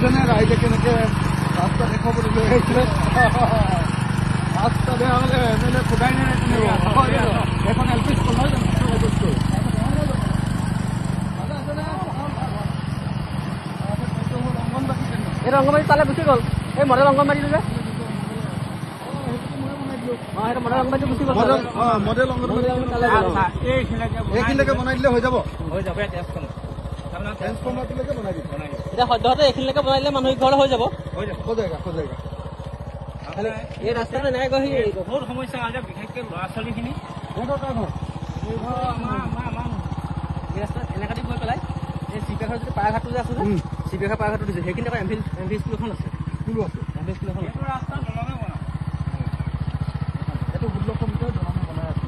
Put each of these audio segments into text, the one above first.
দেখিছেনে ৰাইজে কেনেকে ৰাস্তা দেখুৱাবলৈ লৈ আহিছিলে। ৰাস্তা বেয়া হলে এমএলএ সোধাই নাই এখন এল পি স্কুল নহয় জানো এই অংগনবাড়ী তালে গুচি গ'ল। এই মডেল অংগনবাড়ী যে মডেল অংগনবাড়ী গুচি গ'ল। মডেল অংগনবাড়ী এইখিনিলৈকে বনাই দিলে হৈ যাব। ট্ৰেন্সফৰ্মাৰটোলৈকে বনাই দিব। এতিয়া সদ্যহতে এইখিনিলৈকে বনাই দিলে মানুহ ঘৰলৈ হৈ যাব। খোজাইগা এই ৰাস্তাটো এনেকৈ গৈ বহুত সমস্যা আছে, বিশেষকৈ ল'ৰা ছোৱালীখিনি। এই ৰাস্তাত এনেকৈ গৈ পেলাই এই চিপিএফৰ যদি পায়ঘাটটো যে আছে যে চিপিএফৰ পায়ঘাটটো দিছে, সেইখিনি আকৌ এম ভি স্কুল এখন আছে। এম ভি স্কুল এখন এইটো ৰাস্তা দলঙে বনায়। এইটো ষোল্ল কমিটিৰ দলঙে বনাই আছে।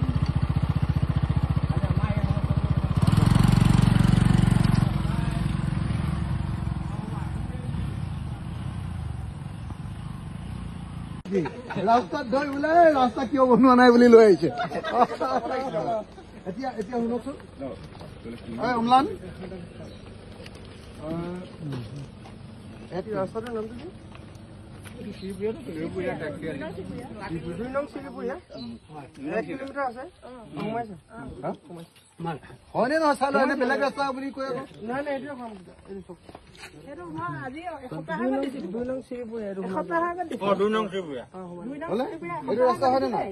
ৰাস্তাত ধৰি বোলে ৰাস্তা কিয় বনোৱা নাই বুলি লৈ আহিছে। এতিয়া শুনকচোন অম্লান, ৰাস্তাটোৰ নামটো কি? হয়নে নহয় চাই লয়, বেলেগ ৰাস্তা বুলি কৈ আকৌ। ৰাস্তা হয়নে নহয়?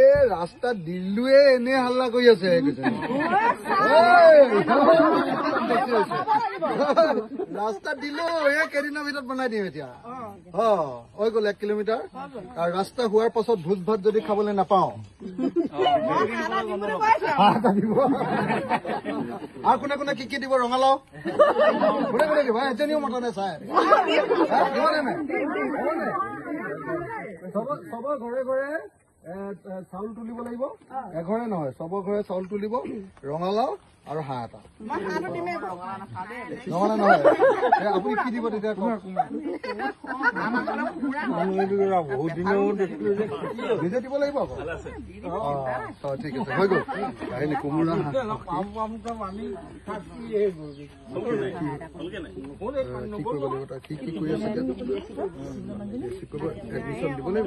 এই ৰাস্তা দিল্লুৱে এনে হাল্লা কৰি আছে। ৰাস্তা দিলো এই কেইদিনৰ ভিতৰত বনাই দিম এতিয়া। হৈ গ'ল 1 কিলোমিটাৰ। আৰু ৰাস্তা হোৱাৰ পাছত ভোজ ভাত যদি খাবলৈ নাপাওঁ আৰু কোনে কোনে কি দিব? ৰঙালাও কোনে দিব? এজনীও মতা নাই চাই চবৰ ঘৰে ঘৰে চাউল তুলিব লাগিব। এঘৰে নহয়, চবৰ ঘৰে চাউল তুলিব, ৰঙালাও আৰু হাঁহ এটা। ৰঙালাও নহয়, আপুনি কি দিব তেতিয়া কওক। নিজে দিব লাগিব আকৌ। ঠিক আছে, হৈ গ'ল। আহিলে কোমোৰা ঠিক কৰিব লাগিব। তাই কি কৰি আছে এডমিশ্যন দিব লাগিব।